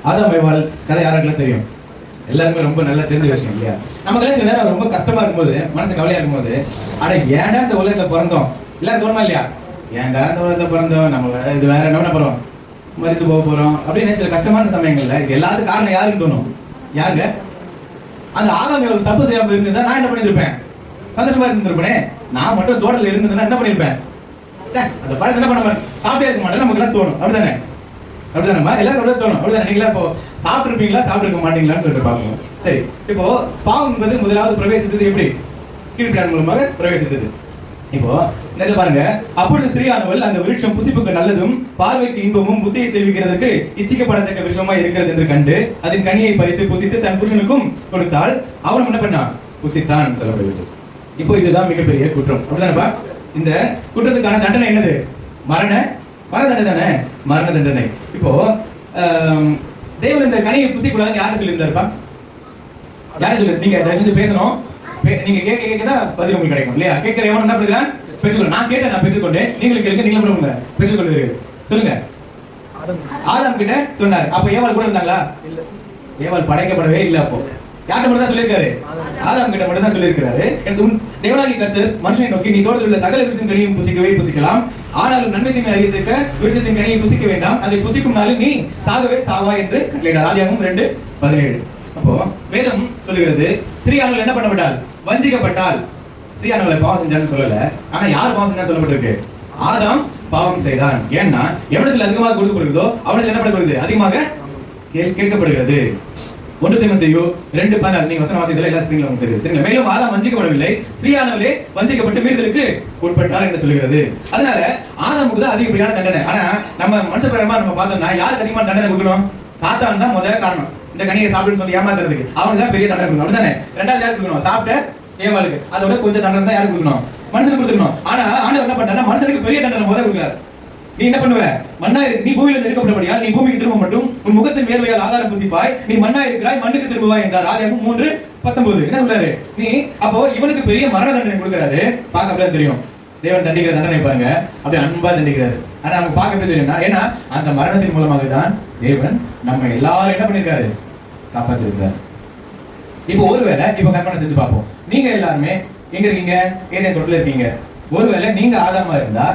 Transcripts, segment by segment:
ஆதாம் ஏவாள் கதை யாருக்கெல்லாம் தெரியும்? எல்லாருமே ரொம்ப நல்லா தெரிஞ்ச விஷயம் இல்லையா? நமக்கு சில நேரம் ரொம்ப கஷ்டமா இருக்கும்போது, மனசு கவலையா இருக்கும்போது, அட ஏன்டா இந்த உலகத்துல பிறந்தோம் எல்லாரும் தோணுமா இல்லையா? ஏன்டா இந்த உலகத்துல பிறந்தோம், நம்ம இது வேற என்ன போறோம், மறித்து போக போறோம் அப்படின்னு சில கஷ்டமான சமயங்கள்ல இது எல்லாத்துக்கும் காரணம் யாருன்னு தோணும். யாருங்க? அந்த ஆதாம் ஏவாள் தப்பு செய்யாம இருந்திருந்தா நான் என்ன பண்ணிருப்பேன்? சந்தோஷமா இருந்திருப்பேனே. நான் மட்டும் தோட்டத்தில் இருந்ததுன்னா என்ன பண்ணிருப்பேன்? அந்த பழத்தை என்ன பண்ண மாட்டேன், சாப்பிட்டே இருக்க மாட்டேன், நமக்கு எல்லாம் தோணும். அப்படிதானே? அப்படிதானம்மா? எல்லாரும் அப்படியே தோணும். அப்படிதானே? நீங்களா இப்போ சாப்பிட்டுருப்பீங்களா சாப்பிட்டுருக்க மாட்டீங்களான்னு சொல்லிட்டு பார்ப்போம். சரி, இப்போ பாவம் என்பது முதலாவது பிரவேசித்தது எப்படி? கீழ்ப்பிரான் மூலமாக பிரவேசித்தது. இப்போ இந்த பாருங்க, அப்பொழுது ஸ்திரீயானவள் அந்த விருட்சம் புசிப்புக்கு நல்லதும் பார்வைக்கு இன்பமும் புத்தியை தெரிவிக்கிறதுக்கு இச்சிக்கப்படத்தக்க விஷயமா இருக்கிறது என்று கண்டு அதன் கனியை பறித்து புசித்து தன் புருஷனுக்கும் கொடுத்தால் அவனும் என்ன பண்ணான்? புசித்தான் சொல்லப்படுகிறது. இப்போ இதுதான் மிகப்பெரிய குற்றம். அப்படிதானப்பா? இந்த குற்றத்துக்கான தண்டனை என்னது? மரண தண்டனை தானே, மரண தண்டனை. இப்போ தேவன் இந்த கனியை புசிக்கூடாதுன்னு யாரும் சொல்லியிருந்தாருப்பா? யாரும் சொல்லி? நீங்க தயவு செஞ்சு பேசணும். நீங்க கேட்கதான் பதில் உங்களுக்கு கிடைக்கும் இல்லையா? கேட்கிற எவன் என்ன பண்ணுறான்? பெற்றுக்கொள்ள. நான் கேட்டேன், நான் பெற்றுக்கொண்டேன். நீங்களும் கேளுங்க, நீங்களும் பண்ணுங்க, பெற்றுக்கொள்வீர்கள். சொல்லுங்க. ஆதாம் கிட்ட சொன்னார். அப்ப ஏவாள் கூட இருந்தாங்களா? ஏவாள் படைக்கப்படவே இல்லை. அப்போ யார்கிட்ட மட்டும் தான் சொல்லியிருக்காரு? ஆதாம் கிட்ட மட்டும் தான் சொல்லியிருக்காரு. தேவனாகிய கர்த்தர் மனுஷனை நோக்கி, நீ தோட்டத்தில் உள்ள சகல விருட்சத்தின் கனியும் புசிக்கவே புசிக்கலாம், ஆனாலும் நன்மை தீமை அறியத்தக்க விருட்சத்தின் கனியை புசிக்க வேண்டாம், அதை புசிக்கும் நாளில் நீ சாகவே சாவா என்று கட்டளையிட்டார். ஆதியாகமம் 2:17. அப்போ வேதம் சொல்லுகிறது, ஸ்திரீயானவள் என்ன பண்ணப்பட்டால்? வஞ்சிக்கப்பட்டால். ஸ்திரீயானவளை பாவம் செஞ்சான்னு சொல்லல, ஆனா யார் பாவம் செஞ்சான்னு சொல்லப்பட்டிருக்கு? ஆதாம் பாவம் செய்தான். ஏன்னா எவனத்தில் அதிகமாக கொடுக்கப்படுகிறதோ அவனத்தில் என்ன பண்ணப்படுகிறது? அதிகமாக கேட்கப்படுகிறது. 1 தீமோத்தேயு 2:14. நீங்க வசன வாசித்தல எல்லா ஸ்கிரீன்ல உங்களுக்கு தெரியுது. சரிங்களா? மேலும் ஆதாம் வஞ்சிக்கப்படவில்லை, ஸ்திரீயானவளே வஞ்சிக்கப்பட்டு மீறுதலுக்கு உட்பட்டார் என்று சொல்லுகிறது. அதனால ஆதாமுக்கு தான் அதிகப்படியான தண்டனை. ஆனா நம்ம மனுஷ பிரகாரமா நம்ம பார்த்தோம்னா யாருக்கு அதிகமான தண்டனை கொடுக்கணும்? சாத்தான் தான் முதல் காரணம். இந்த கனியை சாப்பிடுன்னு சொல்லி ஏமாத்துறதுக்கு அவனுக்கு தான் பெரிய தண்டனை கொடுக்கணும். அப்படிதானே? ரெண்டாவது யாருக்கு கொடுக்கணும்? சாப்பிட்ட ஏவாளுக்கு. அதோட கொஞ்சம் தண்டனை தான் யாருக்கு கொடுக்கணும்? மனுஷனுக்கு கொடுத்துக்கணும். ஆனா ஆண்டவர் என்ன பண்றாருன்னா மனுஷனுக்கு பெரிய தண்டனை முதல் கொடுக்கிறார். நீ என்ன பண்ணுவ? மண்ணா இருக்கு, நீ பூமியிலிருந்து எடுக்கப்பட்டபடியால் நீ பூமிக்கு திரும்ப மட்டும் உன் முகத்தின் வேர்வையால் ஆகாரம் புசிப்பாய், நீ மண்ணா இருக்கிறாய், மண்ணுக்கு திரும்புவாய் என்றார். ஆதியாகமம் 3:19. என்ன சொல்றாரு? நீ அப்போ இவனுக்கு பெரிய மரண தண்டனை கொடுக்கிறாரு. பார்க்க அப்படியே தெரியும். தேவன் தண்டிக்கிற தண்டனை பாருங்க, அப்படியே அன்பா தண்டிக்கிறாரு. ஆனா நமக்கு பார்க்க எப்படி தெரியும்னா, ஏன்னா அந்த மரணத்தின் மூலமாக தான் தேவன் நம்ம எல்லாரும் என்ன பண்ணிருக்காரு? காப்பாத்திருக்காரு. இப்போ ஒருவேளை இப்ப கற்பனை செஞ்சு பார்ப்போம். நீங்க எல்லாருமே எங்க இருக்கீங்க? ஏதேன் தோட்டத்துல இருக்கீங்க. ஒருவேளை நீங்க ஆதாமா இருந்தா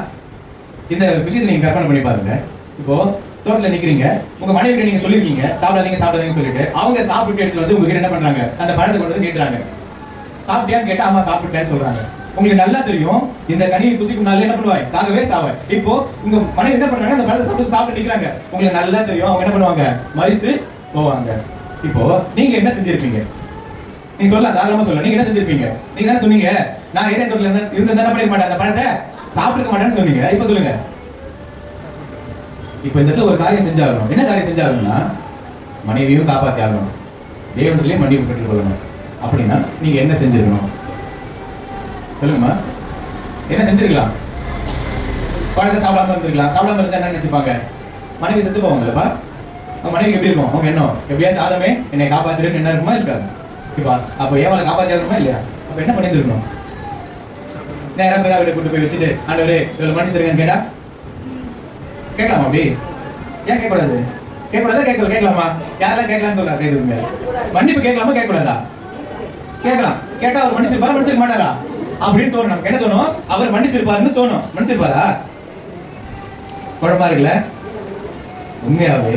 இந்த விஷயத்தை நீங்க கற்பனை பண்ணி பாருங்க. இப்போ தோட்டத்துல நிக்கிறீங்க, உங்க மனைவி நீங்க சொல்லிருக்கீங்க சாப்பிடாதீங்கன்னு சொல்லிட்டு அவங்க சாப்பிட்டு எடுத்து வந்து உங்ககிட்ட என்ன பண்றாங்க? அந்த பழத்தை கொண்டு வந்து கேட்டுறாங்க. சாப்பிட்டியான்னு கேட்டா ஆமா சாப்பிட்டேன்னு சொல்றாங்க. உங்களுக்கு நல்லா தெரியும் இந்த கனியை புசிக்கும் நாள்ல என்ன பண்ணுவாங்க? சாகவே சாவாய். இப்போ உங்க மனைவி என்ன பண்றாங்க? அந்த பழத்தை சாப்பிட்டு நிக்கிறாங்க. உங்களுக்கு நல்லா தெரியும் அவங்க என்ன பண்ணுவாங்க? மரித்து போவாங்க. இப்போ நீங்க என்ன செஞ்சிருப்பீங்க? நீங்க சொல்ல, தாராளமா சொல்ல. நீங்க என்ன செஞ்சிருப்பீங்க? நீங்க தானே சொன்னீங்க, நான் ஏதேன் தோட்டத்துல இருந்து என்ன பண்ணிருக்க மாட்டேன், அந்த பழத்தை சாப்பிட்டுக்க மாட்டேன்னு சொன்னீங்க. இப்ப சொல்லுங்க. இப்ப இந்த இடத்துல ஒரு காரியம் செஞ்சாகணும். என்ன காரியம் செஞ்சாகணும்னா, மனைவியும் காப்பாத்தி ஆகணும், தேவனிடத்திலேயே மன்னிப்பு பெற்றுக் கொள்ளணும். அப்படின்னா நீங்க என்ன செஞ்சிருக்கணும்? சொல்லுங்கம்மா. என்ன செஞ்சிருக்கலாம்? பழத்தை சாப்பிடாம இருந்திருக்கலாம். சாப்பிடாம இருந்தா என்ன நினைச்சுப்பாங்க? மனைவி செத்து போவாங்கல்லப்பா. அவங்க மனைவி எப்படி இருக்கும்? அவங்க எண்ணம் எப்படியாச்சும் ஆதாமே என்னை காப்பாத்துறேன்னு என்ன இருக்குமா? இருக்காது. இப்போ அப்போ ஏவாளை காப்பாத்தி ஆகணுமா இல்லையா? அப்ப என்ன பண்ணிருக்கணும்? நேரம் பிதாவிட்ட கூட்டு போய் வச்சுட்டு ஆண்டவரே இவ்வளவு மன்னிச்சிருக்கேன்னு கேட்டா கேட்கலாமா? அப்படி ஏன் கேட்கக்கூடாது? கேட்கலாமா? யாரெல்லாம் கேட்கலாம்னு சொல்றாங்க? இதுங்க மன்னிப்பு கேட்கலாமா கேட்கக்கூடாதா? கேட்கலாம். கேட்டா அவர் மன்னிச்சிருக்க மாட்டாரா அப்படின்னு தோணும். நமக்கு என்ன தோணும்? அவர் மன்னிச்சிருப்பாருன்னு தோணும். மன்னிச்சிருப்பாரா? குழப்பமா இருக்குல்ல? உண்மையாவே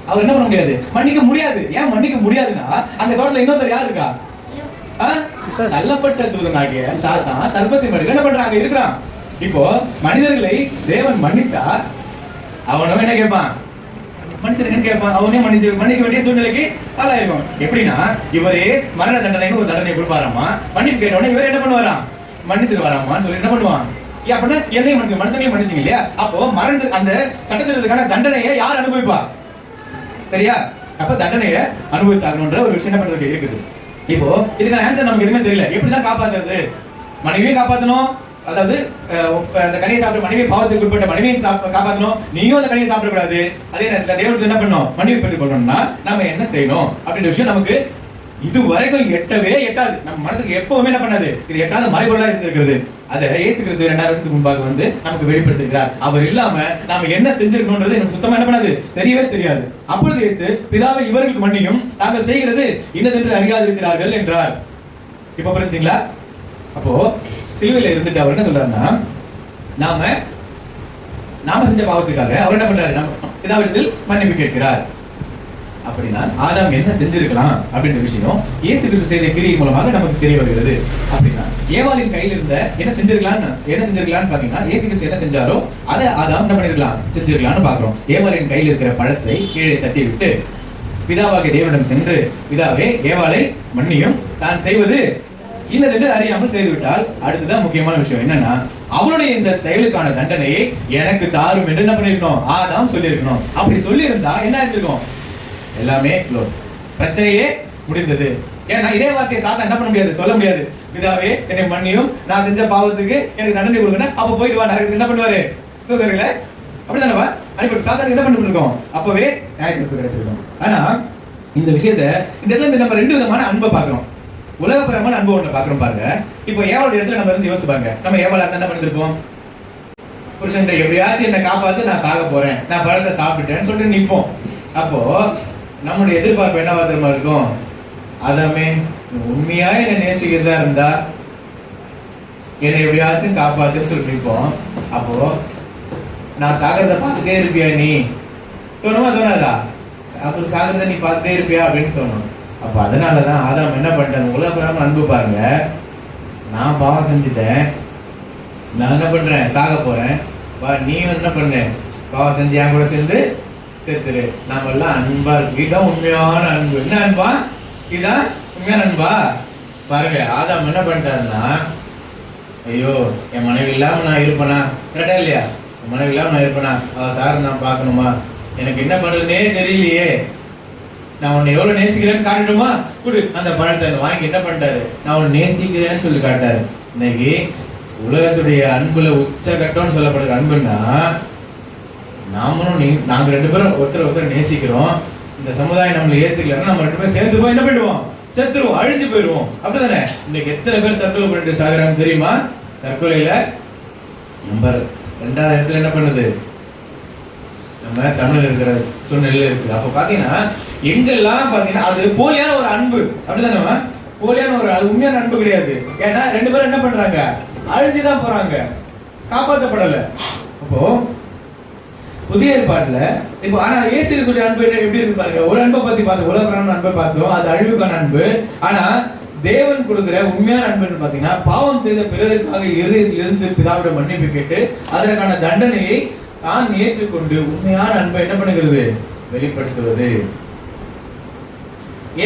அவர் என்ன பண்ண முடியாது? மன்னிக்க முடியாது. ஏன் மன்னிக்க முடியாதுன்னா அந்த தோட்டத்துல இன்னொருத்தர் யார் இருக்கா? தள்ளப்பட்ட தூதனாகிய சாத்தான் சர்ப்பத்தின் மடியில் என்ன பண்றாங்க? இருக்கிறான். இப்போ மனிதர்களை தேவன் மன்னிச்சா அவனும் என்ன கேட்பான்? மன்னிச்சிருக்கேன்னு கேட்பான். அவனே மன்னிக்க வேண்டிய சூழ்நிலைக்கு ஆளாயிருக்கும். எப்படின்னா இவரே மரண தண்டனைன்னு ஒரு தண்டனை கொடுப்பாராமா. மன்னிப்பு கேட்டவொடனே இவரே என்ன பண்ணுவாராம்? மன்னிச்சிருவாராமான்னு சொல்லி என்ன பண்ணுவான்? அப்படின்னா என்னையும் மனுஷங்களையும் மன்னிச்சிங்க இல்லையா? அப்போ மரண அந்த சட்டத்திற்கான தண்டனையை யார் அனுபவிப்பா? சரியா? அப்ப தண்டனையை அனுபவிச்சாகணுன்ற ஒரு விஷயம் என்ன பண்றது இருக்குது. இப்போ இதுக்கான ஆன்சர் நமக்கு எதுவுமே தெரியல. எப்படிதான் காப்பாத்துறது? மனைவியும் காப்பாற்றணும், அதாவது அந்த கனியை சாப்பிட்ட மனைவி பாவத்துக்கு உட்பட்ட மனைவியும் காப்பாற்றணும், நீயும் அந்த கனியை சாப்பிடக்கூடாது. அதே நேரத்தில் தேவன் என்ன பண்ணணும்? மன்னிப்பு பெற்றுக் கொள்ளணும்னா நம்ம என்ன செய்யணும் அப்படின்ற விஷயம் நமக்கு இது வரைக்கும் எட்டவே எட்டாது. நம்ம மனசுக்கு எப்பவுமே என்ன பண்ணாது, இது எட்டாத மறைபொருளா இருந்திருக்கிறது. அதை இயேசு கிறிஸ்து 2000 வருஷத்துக்கு முன்பாக வந்து நமக்கு வெளிப்படுத்திருக்கிறார். அவர் இல்லாம நாம என்ன செஞ்சிருக்கணும்ன்றது எனக்கு சுத்தமா என்ன பண்ணாது, தெரியவே தெரியாது. அப்பொழுது இயேசு, பிதாவை இவர்களுக்கு மன்னியும், தாங்கள் செய்கிறது இன்னதென்று அறியாது இருக்கிறார்கள் என்றார். இப்ப புரிஞ்சுங்களா? அப்போ சிலுவையில இருந்துட்டு அவர் என்ன சொல்றாருன்னா, நாம செஞ்ச பாவத்துக்காக அவர் என்ன பண்றாரு, நம்ம பிதாவிடத்தில் மன்னிப்பு கேட்கிறார். அப்படின்னா ஆதாம் என்ன செஞ்சிருக்கலாம் அப்படின்ற விஷயம் இயேசு கிறிஸ்து செய்த கிரியின் மூலமாக நமக்கு தெரிய வருகிறது. அப்படின்னா ஏவாளின் கையில் இருந்த என்ன செஞ்சிருக்கலாம்னு பாத்தீங்கன்னா, இயேசு கிறிஸ்து என்ன செஞ்சாரோ அதை ஆதாம் என்ன பண்ணிருக்கலாம், செஞ்சிருக்கலாம்னு பாக்குறோம். ஏவாளின் கையில் இருக்கிற பழத்தை கீழே தட்டி விட்டு பிதாவாகிய தேவனிடம் சென்று, பிதாவே ஏவாளை மன்னியும், நான் செய்வது இன்னதென்று அறியாமல் செய்துவிட்டால், அடுத்துதான் முக்கியமான விஷயம் என்னன்னா, அவருடைய இந்த செயலுக்கான தண்டனையை எனக்கு தாரும் என்று என்ன பண்ணிருக்கணும், ஆதாம் சொல்லியிருக்கணும். அப்படி சொல்லியிருந்தா என்ன இருந்திருக்கும், எல்லாமே க்ளோஸ், பிரச்சனையே முடிந்தது. ஏன்னா இதே வார்த்தையை சாத்தான் என்ன பண்ண முடியாது, சொல்ல முடியாது. பிதாவே என்னை மன்னியும், நான் செஞ்ச பாவத்துக்கு எனக்கு தண்டனை கொடுக்கணும், அப்ப போயிட்டு வா நரகத்துக்கு என்ன பண்ணுவாரு, தூதர்களே அப்படிதானவா அனுப்பி சாத்தான் என்ன பண்ணிருக்கோம், அப்பவே நியாயத்தீர்ப்பு கிடைச்சிருக்கோம். ஆனா இந்த விஷயத்த இந்த இடத்துல நம்ம ரெண்டு விதமான அன்பை பார்க்கிறோம். உலகப்பிரமான அன்பு ஒண்ணு பாக்குறோம் பாருங்க. இப்போ ஏவாளுடைய இடத்துல நம்ம இருந்து யோசிச்சு பாருங்க, நம்ம ஏவாளா என்ன பண்ணிருப்போம், புருஷன் எப்படியாச்சும் என்ன காப்பாத்து, நான் சாக போறேன், நான் பழத்தை சாப்பிட்டுட்டேன்னு சொல்லிட்டு நிற்போம். அப்போ நம்முடைய எதிர்பார்ப்பு என்னவா தெரியுமா இருக்கும், அதாமே உண்மையா என்ன நேசிக்கிறதா இருந்தா என்னை எப்படியாச்சும் காப்பாத்துன்னு சொல்லிட்டு நிற்போம். அப்போ நான் சாகிறத பார்த்துட்டே இருப்பியா நீ, தோணுமா தோணாதா, அப்படி சாகிறத நீ பார்த்துட்டே இருப்பியா அப்படின்னு தோணும். அப்ப அதனாலதான் ஆதாம் என்ன பண்ணிட்டாங்க, உலகப்பிரகாரம் அன்பு பாருங்க, நான் பாவம் செஞ்சுட்டேன், நான் என்ன பண்றேன், சாக போறேன், நீ என்ன பண்ண, பாவம் செஞ்சு என் கூட சேர்ந்து சேர்த்துரு, நாம எல்லாம் அன்பா இருக்கு. இதுதான் உண்மையான அன்பு. என்ன அன்பா, இதுதான் உண்மையான அன்பா. பாருங்க ஆதாம் என்ன பண்ணிட்டாருன்னா, ஐயோ என் மனைவி இல்லாம நான் இருப்பேனா, கரெக்டா இல்லையா, என் மனைவி இல்லாம நான் இருப்பேனா, அவ சார் நான் பார்க்கணுமா, எனக்கு என்ன பண்றதுன்னே தெரியலையே, நான் உன்னை எவ்வளவு நேசிக்கிறேன்னு காட்டணுமா, குடு அந்த பழத்தை வாங்கி என்ன பண்ணிட்டாரு, நான் உன்னை நேசிக்கிறேன்னு சொல்லி காட்டாரு. இன்னைக்கு உலகத்துடைய அன்புல உச்சகட்டம்னு சொல்லப்படுற அன்புன்னா, நாமளும் நாங்க ரெண்டு பேரும் ஒருத்தர் நேசிக்கிறோம், இந்த சமுதாயம் நம்மளை ஏத்துக்கலன்னா நம்ம ரெண்டு பேரும் சேர்ந்து போய் என்ன பண்ணிடுவோம், செத்துருவோம், அழிஞ்சு போயிடுவோம். அப்படிதானே? இன்னைக்கு எத்தனை பேர் தற்கொலை பண்ணிட்டு சாகுறாங்க தெரியுமா? தற்கொலையில நம்பர் 2வது இடத்துல என்ன பண்ணுது, நம்ம தமிழ்ல இருக்கிற சூழ்நிலையில இருக்குது. அப்ப பாத்தீங்கன்னா எங்கெல்லாம் பாத்தீங்கன்னா அது போலியான ஒரு அன்பு. அப்படிதானே? போலியான ஒரு உண்மையான அன்பு கிடையாது. ஏன்னா ரெண்டு பேரும் என்ன பண்றாங்க, அழிஞ்சுதான் போறாங்க, காப்பாற்றப்படல. அப்போ புதிய ஏற்பாட்டுல இப்போ ஆனா இயேசு கிறிஸ்துவின் அன்பு எப்படி இருக்கு பாருங்க. ஒரு அன்பை பத்தி பார்த்தோம், உலகப்பிரகாரமான அன்பை பார்த்தோம், அது அழிவுக்கான அன்பு. ஆனா தேவன் கொடுக்கிற உண்மையான அன்புன்னு பாத்தீங்கன்னா, பாவம் செய்த பிறருக்காக இருதயத்தில் இருந்து பிதாவிடம் மன்னிப்பு கேட்டு அதற்கான தண்டனையை தான் ஏற்றுக்கொண்டு உண்மையான அன்பை என்ன பண்ணுகிறது, வெளிப்படுத்துவது.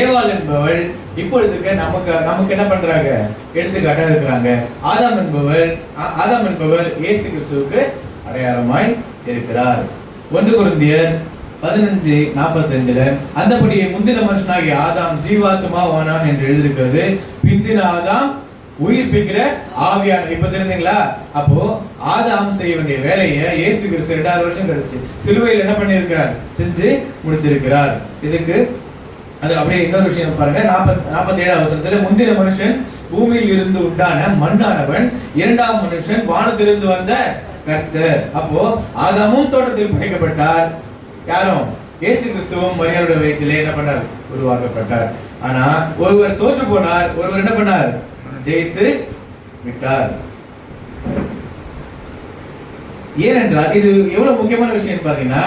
ஏவாள் என்பவள் இப்பொழுதுக்கு நமக்கு என்ன பண்றாங்க, எடுத்துக்காட்டா இருக்கிறாங்க. ஆதாம் என்பவர் இயேசு கிறிஸ்துவுக்கு அடையாளமாய் இருக்கிறார். 1 கொரிந்தியர் 15:45 அந்தபடியே முந்தின மனுஷனாகிய ஆதாம் ஜீவாத்மா வானான் என்று எழுதியிருக்கிறது, பிந்தின ஆதாம் உயிர்ப்பிக்கிற ஆவியான. இப்ப தெரியுதுங்களா? அப்போ ஆதாம் செய்ய வேண்டிய வேலையை இயேசு கிறிஸ்து 2000 வருஷம் கழிச்சு சிலுவையில் என்ன பண்ணியிருக்கார், செஞ்சு முடிச்சிருக்கிறார். இதுக்கு அது அப்படியே இன்னொரு விஷயம் பாருங்க. 47 வசனத்துல முந்தின மனுஷன் பூமியில் இருந்து உண்டான மண்ணானவன், 2ஆம் மனுஷன் வானத்திலிருந்து வந்த கர்த்தர். அப்போ ஆதாமும் தோட்டத்தில் படைக்கப்பட்டார், யாரும் இயேசு கிறிஸ்துவும் மரியாளுடைய வயிற்றிலே என்ன பண்ணார், உருவாக்கப்பட்டார். ஆனா ஒருவர் தோற்று போனார், ஒருவர் என்ன பண்ணார், ஜெயித்து விட்டார். ஏனென்றால் இது எவ்வளவு முக்கியமான விஷயம் பாத்தீங்கன்னா,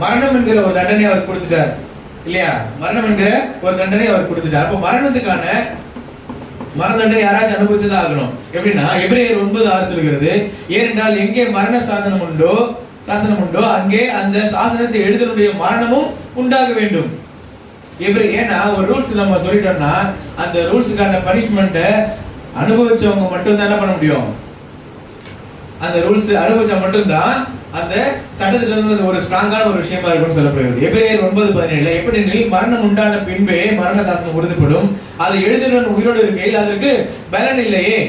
மரணம் என்கிற ஒரு தண்டனை அவர் கொடுத்துட்டார் இல்லையா, மரணம் என்கிற ஒரு தண்டனை அவர் கொடுத்துட்டார். அப்போ மரணத்துக்கான மரண தண்டனை யாராச்சும் அனுபவிச்சதா ஆகணும். எப்படின்னா எபிரேயர் 9:6 சொல்கிறது, ஏனென்றால் எங்கே மரண சாசனம் உண்டோ அங்கே அந்த சாசனத்தை எழுதனுடைய மரணமும் உண்டாக வேண்டும். ஏன்னா ஒரு ரூல்ஸ் நம்ம சொல்லிட்டோம்னா அந்த ரூல்ஸுக்கான பனிஷ்மெண்ட்டை அனுபவிச்சவங்க மட்டும் தான் என்ன பண்ண முடியும், அந்த ரூல்ஸ் அனுபவிச்சா மட்டும்தான் அந்த சட்டத்துல இருந்து ஒரு ஸ்ட்ராங்கான ஒரு விஷயமா இருக்கும்னு சொல்லப்படுகிறது. எபிரேயர் 9:17 எப்படினில் மரணம் உண்டான பின்பே மரண சாசனம் உறுதிப்படும், அதை எழுதினவன் உயிரோடு இருக்கையில் அதற்கு பலன் இல்லையே.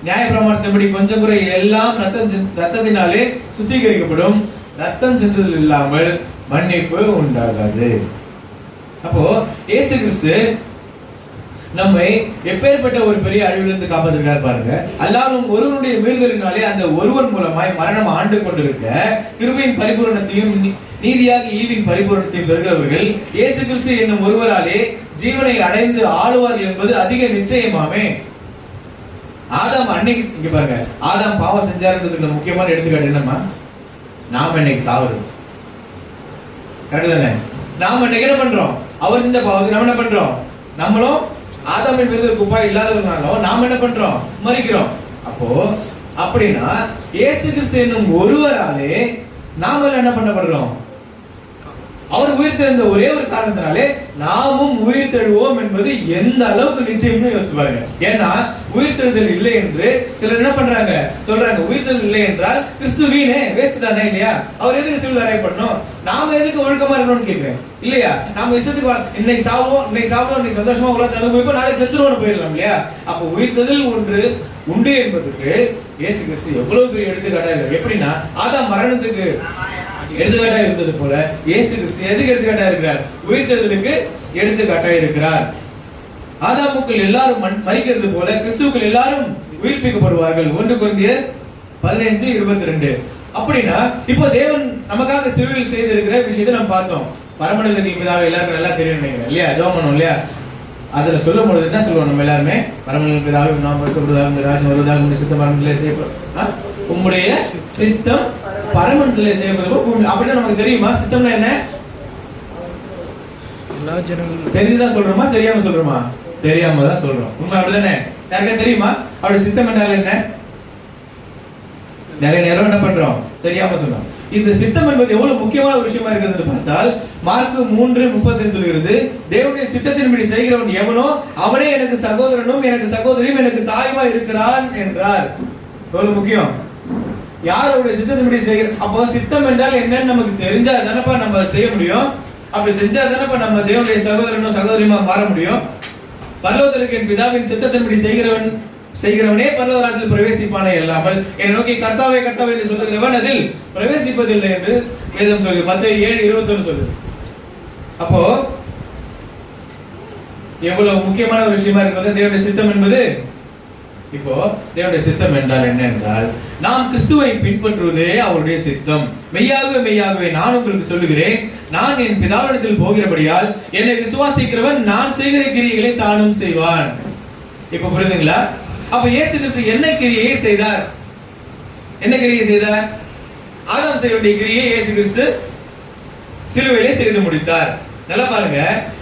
நியாயப்பிரமாணத்தின்படி கொஞ்சம் குறை எல்லாம் ரத்தத்தினாலே சுத்திகரிக்கப்படும், ரத்தம் சிந்துதல் இல்லாமல் மன்னிப்பு உண்டாகாது. அப்போ இயேசு கிறிஸ்து நம்மை எப்பேற்பட்ட ஒரு பெரிய அழிவிலிருந்து காப்பாத்திருக்காரு பாருங்க. அல்லாலும் ஒருவனுடைய மீறுதலினாலே அந்த ஒருவன் மூலமாய் மரணம் ஆண்டு கொண்டிருக்க கிருபையின் பரிபூரணத்தையும் நீதியாக ஈவின் பரிபூரணத்தையும் பெறுகிறவர்கள் இயேசு கிறிஸ்து என்னும் ஒருவராலே ஜீவனை அடைந்து ஆளுவார்கள் என்பது அதிக நிச்சயமாமே. ஆதாம் அன்னைக்கு இங்க பாருங்க, ஆதாம் பாவம் செஞ்சாருன்றதுக்கு முக்கியமான எடுத்துக்காட்டு என்னமா? நாம இன்னைக்கு சாவுது. கரெக்ட் தானே? நாம இன்னைக்கு என்ன பண்றோம்? அவர் செஞ்ச பாவத்துக்கு நம்ம என்ன பண்றோம்? நம்மளும் ஆதாமின் விருது குப்பா இல்லாதவர்களாலும் நாம என்ன பண்றோம்? மரிக்கிறோம். அப்போ அப்படின்னா இயேசு கிறிஸ்து என்னும் ஒருவராலே நாம என்ன பண்ணப்படுறோம்? அவர் உயிர் தெழுந்த ஒரே ஒரு காரணத்தினாலே நாமும் உயிர் தெழுவோம் என்பது எந்த அளவுக்கு நிச்சயம்னு யோசிச்சு பாருங்க. ஏன்னா உயிர் தெழுதல் இல்லை என்று சிலர் என்ன பண்றாங்க, சொல்றாங்க உயிர் தெழுதல் இல்லை என்றால் கிறிஸ்து வீணே, வேஸ்ட் தானே இல்லையா? அவர் எதுக்கு சிலுவையில் அறையப்படணும்? நாம எதுக்கு ஒழுக்கமா இருக்கணும்னு கேட்கிறேன் இல்லையா? நாம இஷ்டத்துக்கு இன்னைக்கு சாவோம், இன்னைக்கு சந்தோஷமா உலகத்தை அனுபவிப்போம், நாளைக்கு செத்துருவோம்னு போயிடலாம் இல்லையா? அப்போ உயிர் தெழுதல் ஒன்று உண்டு என்பதுக்கு இயேசு கிறிஸ்து எவ்வளவு பெரிய எடுத்துக்காட்டா இருக்கு. எப்படின்னா ஆதாம் மரணத்துக்கு எடுத்துக்காட்டா இருந்தது போல இயேசு கிறிஸ்து எதுக்கு எடுத்துக்காட்டா இருக்கிறார்? உயிர் தெழுதலுக்கு எடுத்துக்காட்டா இருக்கிறார். ஆதாமுக்குள் எல்லாரும் மரிக்கிறது போல கிறிஸ்துவுக்குள் எல்லாரும் உயிர்ப்பிக்கப்படுவார்கள். 1 கொரிந்தியர் 15:22. அப்படின்னா இப்போ தேவன் நமக்காக சிலுவையில் செய்திருக்கிற விஷயத்தை நம்ம பார்த்தோம். பரமண்டலத்தின் பிதாவை எல்லாருக்கும் நல்லா தெரியும் நினைக்கிறேன் இல்லையா? ஜெபம் பண்ணோம் இல்லையா? அதுல சொல்லும் பொழுது என்ன சொல்லுவோம் நம்ம எல்லாருமே? பரமண்டலத்தின் பிதாவை நாம் பரிசுத்தப்படுவதாக ராஜ்யம் வருவதாக உம்முடைய சித்தம் பரமண்டலத்திலே செய்யப்படும், உம்முடைய சித்தம் பரமண்டலத்திலே செய்யப்படும். அப்படின்னா நமக்கு தெரியுமா சித்தம்னா என்ன? தெரிஞ்சுதான் சொல்றோமா தெரியாம சொல்றோமா? தெரியாம தான் சொல்றோம். உண்மை அப்படிதானே? யாருக்கா தெரியுமா அவருடைய சித்தம் என்றால் என்ன? நிறைய நேரம் என்ன பண்றோம்? தெரியாம சொல்றோம். இந்த சித்தம் என்பது எவ்வளவு முக்கியமான ஒரு விஷயமா இருக்கிறது பார்த்தால் மார்க் 3:35 சொல்கிறது, தேவனுடைய சித்தத்தின்படி செய்கிறவன் எவனோ அவனே எனக்கு சகோதரனும் எனக்கு சகோதரியும் எனக்கு தாயுமா இருக்கிறான் என்றார். எவ்வளவு முக்கியம். யார் அவருடைய சித்தத்தின்படி செய்கிற? அப்போ சித்தம் என்றால் என்னன்னு நமக்கு தெரிஞ்சா தானப்பா நம்ம செய்ய முடியும். அப்படி செஞ்சா தானப்பா நம்ம தேவனுடைய சகோதரனும் சகோதரியுமா மாற முடியும். பரலோகத்திற்கு என் பிதாவின் சித்தத்தின்படி செய்கிறவனே பரலோக ராஜ்யத்தில் பிரவேசிப்பானே இல்லாமல் என்னை நோக்கி கர்த்தாவே கர்த்தாவே என்று சொல்லுகிறவன் அதில் பிரவேசிப்பதில்லை என்று வேதம் சொல்லுது. மத்தேயு 7:21 சொல்லுது. அப்போ எவ்வளவு முக்கியமான ஒரு விஷயமா இருக்கிறது தேவனுடைய சித்தம் என்பது. இப்போ தேவனுடைய சித்தம் என்றால் என்ன என்றால் நாம் கிறிஸ்துவை பின்பற்றுவதே அவருடைய சித்தம். மெய்யாகவே மெய்யாகவே நான் உங்களுக்கு சொல்லுகிறேன், நான் என் பிதாவிடத்தில் போகிறபடியால் என்னை விசுவாசிக்கிறவன் நான் செய்கிற கிரியைகளை தானும் செய்வான். இப்ப புரியுதுங்களா? அப்ப இயேசு கிறிஸ்து என்ன கிரியை செய்தார்? என்ன கிரியை செய்தார்? ஆதாம் செய்ய வேண்டிய கிரியை இயேசு கிறிஸ்து சிலுவையிலே செய்து முடித்தார். நல்லா பாருங்க,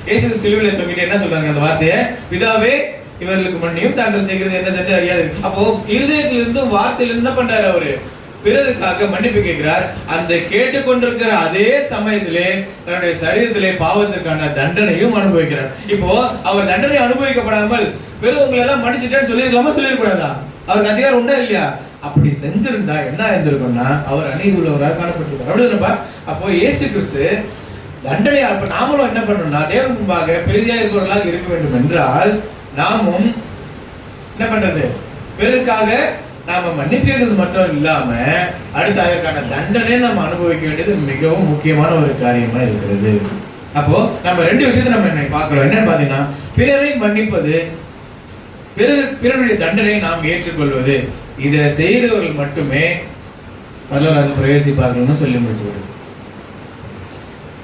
இயேசு சிலுவையிலே தொங்கிட்டு என்ன சொல்றாங்க அந்த வார்த்தையை? பிதாவே இவர்களுக்கு மன்னியும் தாங்கள் செய்கிறது என்னதென்று அறியாது. அப்போ இருதயத்திலிருந்து வார்த்தையிலிருந்து என்ன பண்றாரு? அவரு பிறருக்காக மன்னிப்பு கேட்கிறார். அந்த கேட்டுக்கொண்டிருக்கிற அதே சமயத்திலே தன்னுடைய சரீரத்திலே பாவத்திற்கான தண்டனையும் அனுபவிக்கிறார். இப்போ அவர் தண்டனை அனுபவிக்கப்படாமல் வெறும் உங்களை எல்லாம் மன்னிச்சுட்டேன்னு சொல்லிருக்கலாமா? சொல்லிருக்கூடாதா? அவருக்கு அதிகாரம் உண்டா இல்லையா? அப்படி செஞ்சிருந்தா என்ன இருந்திருக்கும்னா அவர் அநீதி உள்ளவராக காணப்பட்டிருக்கார். அப்படிதானப்பா? அப்போ இயேசு கிறிஸ்து தண்டனை அப்ப நாமளும் என்ன பண்ணணும்னா தேவன் முன்பாக பிரதியா இருப்பவர்களாக இருக்க வேண்டும் என்றால் நாமும் என்ன பண்றது? பிறருக்காக நாம மன்னிக்கிறது மட்டும் இல்லாம அடுத்த அதற்கான தண்டனை நம்ம அனுபவிக்க வேண்டியது மிகவும் முக்கியமான ஒரு காரியமா இருக்கிறது. அப்போ நம்ம ரெண்டு விஷயத்தை நம்ம என்ன பார்க்கிறோம். என்னன்னு பாத்தீங்கன்னா பிறரை மன்னிப்பது, பிறருடைய தண்டனை நாம் ஏற்றுக்கொள்வது. இதை செய்கிறவர்கள் மட்டுமே பரலோகராஜ்யம் பிரவேசிப்பார்கள்னு சொல்லி முடிச்சு.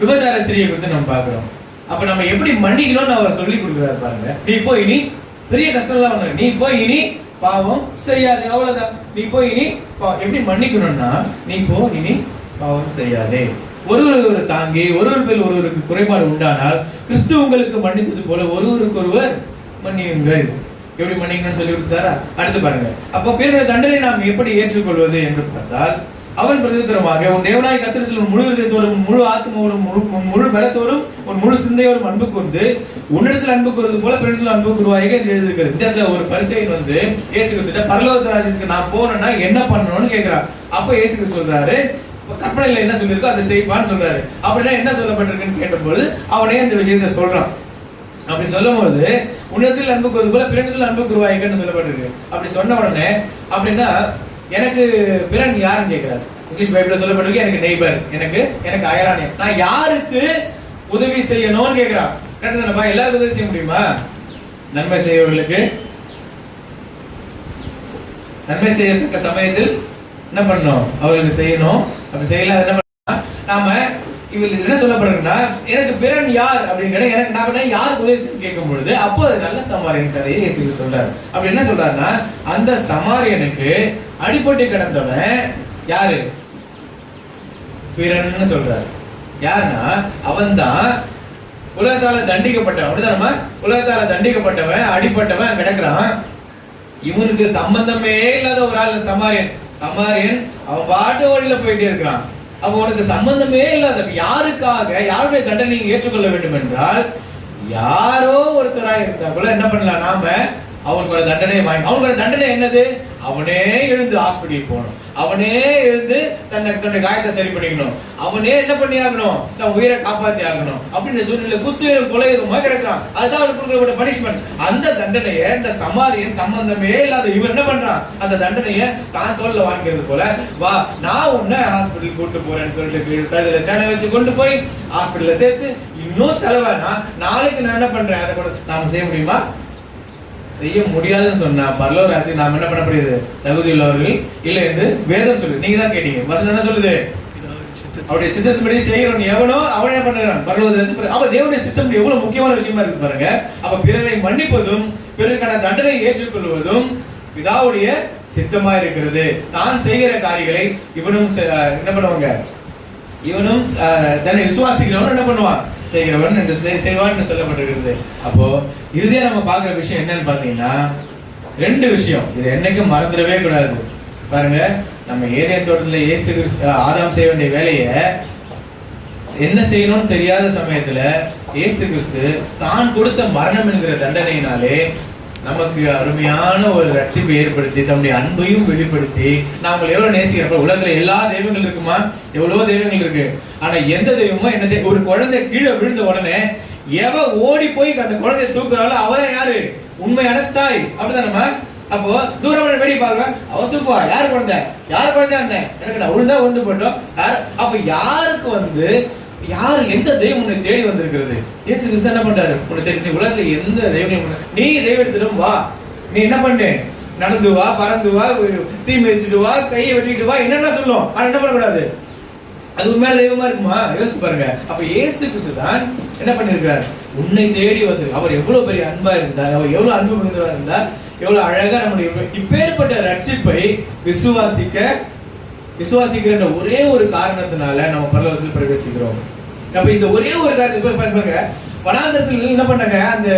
விபச்சார ஸ்திரியை குறித்து நம்ம பார்க்கிறோம். அப்ப நம்ம எப்படி மன்னிக்கணும்னு அவர் சொல்லி கொடுக்குறாரு பாருங்க. நீ போய் இனி பெரிய கஷ்டம்லாம் ஒண்ணு, நீ போய் இனி பாவம் செய்யாதே, அவ்வளவுதான். நீ போய் இனி எப்படி மன்னிக்கணும்னா நீ போ இனி பாவம் செய்யாதே. ஒருவருக்கு தாங்கி ஒருவர் பேர் ஒருவருக்கு குறைபாடு உண்டானால் கிறிஸ்து உங்களுக்கு மன்னித்தது போல ஒருவருக்கு ஒருவர் மன்னியுங்கள். எப்படி மன்னிக்கணும்னு சொல்லி கொடுத்தாரா? அடுத்து பாருங்க. அப்போ பிறருடைய தண்டனை நாம் எப்படி ஏற்றுக்கொள்வது என்று பார்த்தால் அவன் பிரதித்திரமாக உன் தேவனாய் கர்த்தரிடத்தில் முழு இதயத்தோடும் முழு ஆத்மாவோடும் முழு பலத்தோடும் உன் முழு சிந்தையோடும் அன்பு கூர்ந்து உன்னிடத்தில் அன்பு கூறுவது போல பிறனிடத்தில் அன்பு கூறுவாயாக என்று எழுதியிருக்கிறது. இந்த இடத்துல ஒரு பரிசேயன் வந்து இயேசு கிறிஸ்துட்ட பரலோக ராஜ்யத்துக்கு நான் போனேன்னா என்ன பண்ணணும்னு கேட்கிறான். அப்போ இயேசு கிறிஸ்து சொல்றாரு, கற்பனையில என்ன சொல்லியிருக்கோ அதை செய்வான்னு சொல்றாரு. அப்படின்னா என்ன சொல்லப்பட்டிருக்குன்னு கேட்டபோது அவனே அந்த விஷயத்தை சொல்றான். அப்படி சொல்லும்போது உன்னிடத்தில் அன்பு கூறுவது போல பிறனிடத்தில் அன்பு கூறுவாய்கன்னு சொல்லப்பட்டிருக்கு. அப்படி சொன்ன உடனே அப்படின்னா எனக்கு பிறன் யாருன்னு கேட்கிறார். இங்கிலீஷ் பைபிள்ல சொல்லப்பட்டிருக்கு எனக்கு நெய்பர், எனக்கு அயலானே. நான் யாருக்கு உதவி செய்யணும்னு கேட்கிறான். கரெக்ட் தானப்பா? எல்லாருக்கும் உதவி செய்ய முடியுமா? நன்மை செய்யவர்களுக்கு நன்மை செய்யத்தக்க சமயத்தில் என்ன பண்ணணும்? அவர்களுக்கு செய்யணும். அப்படி செய்யலாம். என்ன பண்ணா நாம இவள் என்ன சொல்லப்படுறதுன்னா, எனக்கு பிறன் யார் அப்படின்னு கேட்டா, எனக்கு நான் யாருக்கு உதவி செய்ய கேட்கும் பொழுது அப்போ அது நல்ல சமாரியன் கதையை இயேசு சொல்றாரு. அப்படி என்ன சொல்றாருன்னா, அந்த சமாரியனுக்கு அடிபட்டு கிடந்தவன் யாரு? பிறன்னு சொல்றாரு. யாருன்னா அவன் தான் உலகத்தால தண்டிக்கப்பட்டவன். அப்படிதானமா? உலகத்தால தண்டிக்கப்பட்டவன், அடிப்பட்டவன் கிடக்குறான். இவனுக்கு சம்பந்தமே இல்லாத ஒரு ஆள் சமாரியன். சமாரியன் அவன் பாட்டு வழியில போயிட்டே இருக்கிறான். அப்ப உனக்கு சம்பந்தமே இல்லாத யாருக்காக யாருடைய தண்டனை ஏற்றுக்கொள்ள வேண்டும் என்றால், யாரோ ஒருத்தராக இருந்தா கூட என்ன பண்ணலாம்? நாம அவனுக்கு தண்டனை வாங்கி, அவனுக்கு தண்டனை என்னது? அவனே எழுந்து ஹாஸ்பிட்டல் போகணும், அவனே எழுந்து தன்னுடைய காயத்தை சரி பண்ணிக்கணும், அவனே என்ன பண்ணி ஆகணும்? தன் உயிரை காப்பாத்தி ஆகணும். அப்படின்னு சூழ்நிலை குத்து கொலையுமா கிடக்கிறான். அதுதான் அவனுக்கு கொடுக்கப்பட்ட பனிஷ்மெண்ட். அந்த தண்டனையை இந்த சமாரியன் சம்பந்தமே இல்லாத இவன் என்ன பண்றான்? அந்த தண்டனையை தான் தோல்ல வாங்கிக்கிறது போல, வா நான் உன்னை ஹாஸ்பிட்டல் கூட்டு போறேன்னு சொல்லிட்டு கழுதுல சேனை வச்சு கொண்டு போய் ஹாஸ்பிட்டல்ல சேர்த்து இன்னும் செலவானா நாளைக்கு நான் என்ன பண்றேன்? அதை கூட நாம செய்ய முடியுமா? செய்ய முடியாதுன்னு சொன்னா பரலோக ராஜ்யத்துக்கு நாம் என்ன பண்ணப்படுகிறது? தகுதி உள்ளவர்கள் இல்லை என்று வேதம் சொல்லுது. நீங்க தான் கேட்டீங்க. வசனம் என்ன சொல்லுது? அவருடைய சித்தத்தின்படி செய்யறவன் எவனோ அவன் என்ன பண்றான்? பரலோக ராஜ்யத்துக்கு. அப்ப தேவனுடைய சித்தம் எவ்வளவு முக்கியமான விஷயமா இருக்கு பாருங்க. அப்ப பிறரை மன்னிப்பதும் பிறருக்கான தண்டனை ஏற்றுக்கொள்வதும் பிதாவுடைய சித்தமா இருக்கிறது. தான் செய்கிற காரியங்களை இவனும் என்ன பண்ணுவாங்க? இவனும் தன்னை விசுவாசிக்கிறவன் என்ன பண்ணுவான்? செய்கிறவன் என்று செய்வான் என்று சொல்லப்பட்டிருக்கிறது. அப்போ இறுதியா நம்ம பார்க்கிற விஷயம் என்னன்னு பாத்தீங்கன்னா, ரெண்டு விஷயம். இது என்னைக்கும் மறந்துடவே கூடாது. பாருங்க, நம்ம ஏதேன் தோட்டத்துல இயேசு ஆதாம் செய்ய வேண்டிய வேலையை என்ன செய்யணும்னு தெரியாத சமயத்துல இயேசு கிறிஸ்து தான் கொடுத்த மரணம் என்கிற தண்டனையினாலே நமக்கு அருமையான ஒரு ரட்சிப்பை ஏற்படுத்தி தன்னுடைய அன்பையும் வெளிப்படுத்தி, நான் உங்களை எவ்வளவு நேசிக்கிறப்ப, உலகத்துல எல்லா தெய்வங்கள் இருக்குமா? எவ்வளவோ தெய்வங்கள் இருக்கு. ஆனா எந்த தெய்வமோ என்ன, ஒரு குழந்தை கீழே விழுந்த உடனே எவ ஓடி போய் அந்த குழந்தைய தூக்குறாளோ அவதான் யாரு? உண்மையான தாய். அப்படிதானமா? அப்போ தூரம் வெடி பாருங்க, அவ தூக்குவா. யாரு குழந்தை? யாரு குழந்தை? அண்ணன் எனக்கு விழுந்தா ஒன்று போட்டோம். அப்ப யாருக்கு யாரு எந்த தெய்வம் உன்னை தேடி வந்திருக்கிறது? இயேசு கிறிஸ்து என்ன பண்றாரு? உன்னை தேடி. நீ உலகத்துல எந்த தெய்வங்களும் நீ தெய்வத்திடம் வா. நீ என்ன பண்ணு? நடந்து வா, பறந்து வா, தீ மிதிச்சுட்டு வா, கையை வெட்டிட்டு வா, என்னென்ன சொல்லும். ஆனா என்ன பண்ணக்கூடாது? அது உண்மையான தெய்வமா இருக்குமா? யோசிச்சு பாருங்க. அப்ப இயேசு கிறிஸ்து தான் என்ன பண்ணிருக்காரு? உன்னை தேடி வந்து அவர் எவ்வளவு பெரிய அன்பா இருந்தார், அவர் எவ்வளவு அன்பு மிகுந்தவரா இருந்தார், எவ்வளவு அழகா நம்முடைய இப்பேற்பட்ட ரட்சிப்பை விசுவாசிக்கிற ஒரே ஒரு காரணத்தினால நம்ம பரலோகத்தில் பிரவேசிக்கிறோம். அப்ப இந்த ஒரே ஒரு காரணத்துக்கு பாருங்க, வனாந்தரத்தில் என்ன பண்ணாங்க? அந்த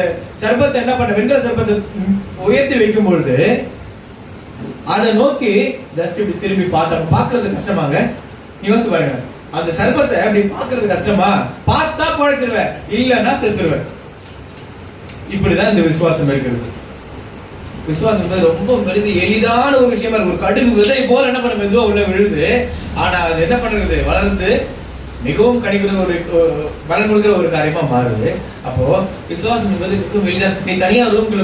சர்பத்தை என்ன பண்ண, வெண்கல சர்பத்தை உயர்த்தி வைக்கும் பொழுது அதை நோக்கி ஜஸ்ட் இப்படி திரும்பி பார்க்கறது கஷ்டமாங்க. நீ யோசிச்சு பாருங்க, அந்த சர்பத்தை அப்படி பார்க்கறது கஷ்டமா? பார்த்தா பழைச்சிருவேன், இல்லைன்னா செத்துருவேன். இப்படிதான் இந்த விசுவாசம் இருக்கிறது. விசுவாசம் ரொம்ப மெலிது எளிதான ஒரு விஷயமா இருக்கு. ஒரு கடுகு விதை போல என்ன பண்ண மெதுவா உள்ள விழுது. ஆனா அது என்ன பண்றது? வளர்ந்து மிகவும் கணிக்கிற ஒரு பலன் கொடுக்கிற ஒரு காரியமா மாறுது. அப்போ விசுவாசம் என்பது மிகவும் எளிதான். நீ தனியா ரூம்குள்ள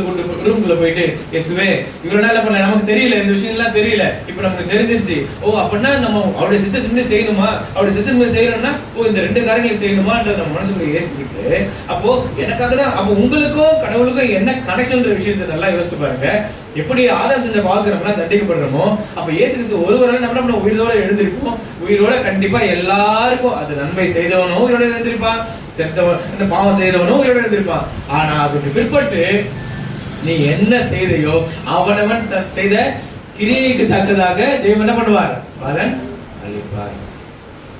போயிட்டு இயேசுவே இவ்வளவு நாள் பண்ண நமக்கு தெரியல, இந்த விஷயம் எல்லாம் தெரியல, இப்ப நமக்கு தெரிஞ்சிருச்சு. ஓ அப்படின்னா நம்ம அவருடைய சித்தத்தின்படி செய்யணுமா? அவருடைய சித்தத்தின்படி செய்யணும்னா இந்த ரெண்டு காரியங்களை செய்யணுமான்ற நம்ம மனசுக்குள்ள ஏற்றுக்கிட்டு, அப்போ எனக்காக தான். அப்போ உங்களுக்கும் கடவுளுக்கும் என்ன கனெக்ஷன் விஷயத்தை நல்லா யோசிச்சு பாருங்க. எப்படி ஆதாம் செஞ்ச பாவத்துக்கு நம்ம தண்டிக்கப்படுறோமோ, அப்ப இயேசு கிறிஸ்து ஒருவரால் நம்ம உயிரோட எழுந்திருப்போம். உயிரோட கண்டிப்பா எல்லாருக்கும், அது நன்மை செய்தவனும் உயிரோட எழுந்திருப்பான், செத்தவன் பாவம் செய்தவனும் உயிரோட எழுந்திருப்பான். ஆனா அதுக்கு பிற்பட்டு நீ என்ன செய்தையோ அவனவன் செய்த கிரியைக்கு தக்கதாக தேவன் என்ன பண்ணுவார்? பலன் அளிப்பார்.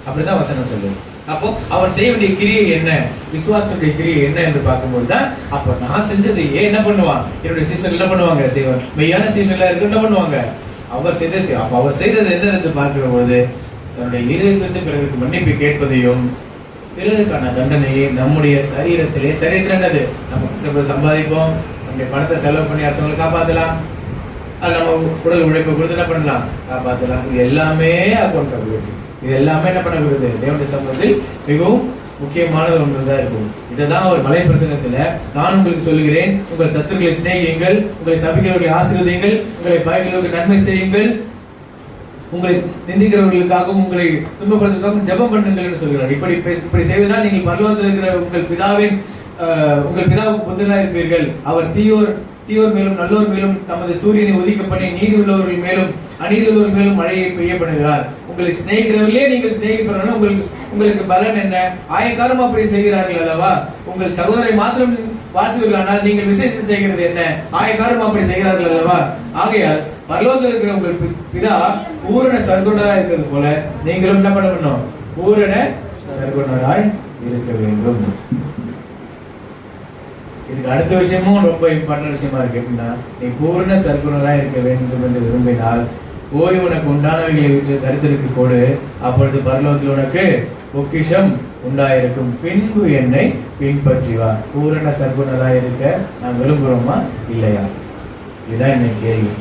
அப்படிதான் வசனம் சொல்லுவோம். அப்போ அவன் செய்ய வேண்டிய கிரியை என்ன, விசுவாசத்துடைய கிரியை என்ன என்று பார்க்கும்போது தான், அப்ப நான் செஞ்சதையே என்ன பண்ணுவான்? என்னுடைய சீசர்கள் என்ன பண்ணுவாங்க? செய்வான். மெய்யான சீசர்களா இருக்கு என்ன பண்ணுவாங்க? அவர் செய்த அப்ப அவர் செய்தது என்ன என்று பார்க்கிற பொழுது, தன்னுடைய இதயத்திலிருந்து பிறருக்கு மன்னிப்பு கேட்பதையும் பிறருக்கான தண்டனையை நம்முடைய சரீரத்தில் என்னது? நம்ம சம்பாதிப்போம், நம்முடைய பணத்தை செலவு பண்ணி அடுத்தவங்களை காப்பாற்றலாம், அது நம்ம உடல் உழைப்பை கொடுத்து என்ன பண்ணலாம்? காப்பாற்றலாம். இது எல்லாமே அக்கௌண்டபிலிட்டி. இது எல்லாமே என்ன பண்ணப்படுது? தேவனுடைய சமூகத்தில் மிகவும் முக்கியமான ஒன்றுதான் இருக்கும். இதைதான் அவர் மலை பிரசங்கத்துல, நான் உங்களுக்கு சொல்லுகிறேன், உங்கள் சத்துருக்களை சிநேகியுங்கள், உங்களை சபிக்கிறவர்களை ஆசீர்வதியுங்கள், உங்களை பயக்கிறவர்களுக்கு நன்மை செய்யுங்கள், உங்களை நிந்திக்கிறவர்களுக்காகவும் உங்களை துன்பப்படுத்துவதற்காகவும் ஜெபம் பண்ணுங்கள் என்று சொல்கிறார். இப்படி செய்வதால் நீங்கள் பரலோகத்தில் இருக்கிற உங்கள் பிதாவின் உங்கள் பிதாவுக்கு புத்திரராய் இருப்பீர்கள். அவர் தீயோர் மேலும் நல்லோர் மேலும் தமது சூரியனை உதிக்க பண்ணி நீதி உள்ளவர்கள் மேலும் அநீதி உள்ளவர்கள் மேலும் மழையை பெய்ய பண்ணுகிறார். உங்களை சிநேகிக்கிறவர்களே நீங்கள் சிநேகிப்பதனால உங்களுக்கு பலன் என்ன? ஆயக்காரும் அப்படி செய்கிறார்கள் அல்லவா? உங்கள் சகோதரை மாத்திரம் வாழ்த்துவீர்களானால் நீங்கள் விசேஷம் செய்கிறது என்ன? ஆயக்காரும் அப்படி செய்கிறார்கள் அல்லவா? ஆகையால் பரலோகத்தில் இருக்கிற உங்கள் பிதா பூரண சர்க்குணராய் இருக்கிறது போல நீங்களும் என்ன பண்ணணும்? பூரண சர்க்குணராய் இருக்க வேண்டும். இதுக்கு அடுத்த விஷயமும் ரொம்ப இம்பார்ட்டன்ட் விஷயமா இருக்கு. எப்படின்னா, நீ பூர்ண சர்க்குணராய் இருக்க வேண்டும் என்று விரும்பினால் போய் உனக்கு உண்டானவைகளை விட்டு தரித்திற்கு கொடு, அப்பொழுது பரலோகத்தில் உனக்கு பொக்கிஷம் உண்டாயிருக்கும். பின்பு என்னை பின்பற்றி வா. பூரண சர்க்குணராய் இருக்க நான் விரும்புகிறோமா இல்லையா? இதுதான் என்னை கேள்வி.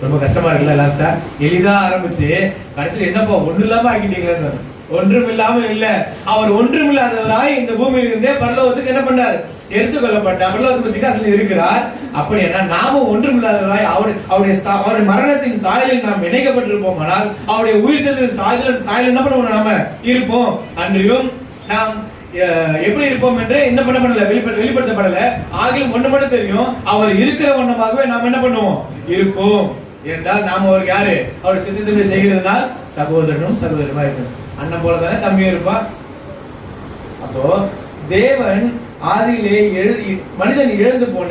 ரொம்ப கஷ்டமா இருக்குல்ல? லாஸ்டா எளிதா ஆரம்பிச்சு கடைசியில் என்னப்பா ஒண்ணு இல்லாம ஆக்கிட்டீங்களேன்னு. ஒன்றும் இல்லாம இல்ல, அவர் ஒன்றும் இல்லாதவராய் இந்த பூமியில் இருந்தே பரலோகத்துக்கு என்ன பண்ணார்? எடுத்துக்கொள்ளப்பட்டார். பரலோகத்துக்கு சிங்காசனம் இருக்கிறார். அப்படி என்ன நாமும் ஒன்றும் இல்லாதவராய் அவருடைய மரணத்தின் சாயலில் நாம் இணைக்கப்பட்டிருப்போம். ஆனால் அவருடைய உயிர்த்தெழுதலின் சாயல் என்ன பண்ணுவோம்? நாம இருப்போம். அன்றியும் நாம் எப்படி இருப்போம் என்று என்ன பண்ணப்படல, வெளிப்படுத்தப்படல. ஆகிலும் ஒண்ணு மட்டும் தெரியும், அவர் இருக்கிற வண்ணமாகவே நாம் என்ன பண்ணுவோம்? இருப்போம். என்றால் நாம் அவருக்கு யாரு? அவர் சித்தத்தை செய்கிறதுனால் சகோதரனும் சகோதரமா இருக்கணும். அண்ணன் போல தானே தம்பியும் இருப்பான். அப்போ தேவன் ஆதியிலே மனிதன் இழந்து போன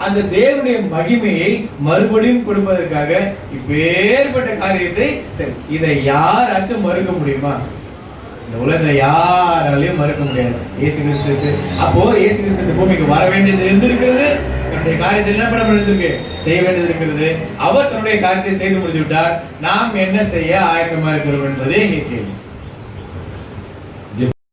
அந்த தேவனுடைய மகிமையை மறுபடியும் கொடுப்பதற்காக இப்பேற்பட்ட காரியத்தை, சரி, இதை யாராச்சும் மறுக்க முடியுமா? இந்த உலகத்துல யாராலையும் மறுக்க முடியாது. இயேசு கிறிஸ்து. அப்போ இயேசு கிறிஸ்து இந்த பூமிக்கு வர வேண்டியது இருந்திருக்கிறது. தன்னுடைய காரியத்தை என்ன பண்ண வேண்டியது செய்ய வேண்டியது இருக்கிறது. அவர் தன்னுடைய காரியத்தை செய்து முடித்து விட்டார். நாம் என்ன செய்ய ஆயத்தமா இருக்கிறோம் என்பதே இங்கே கேள்வி.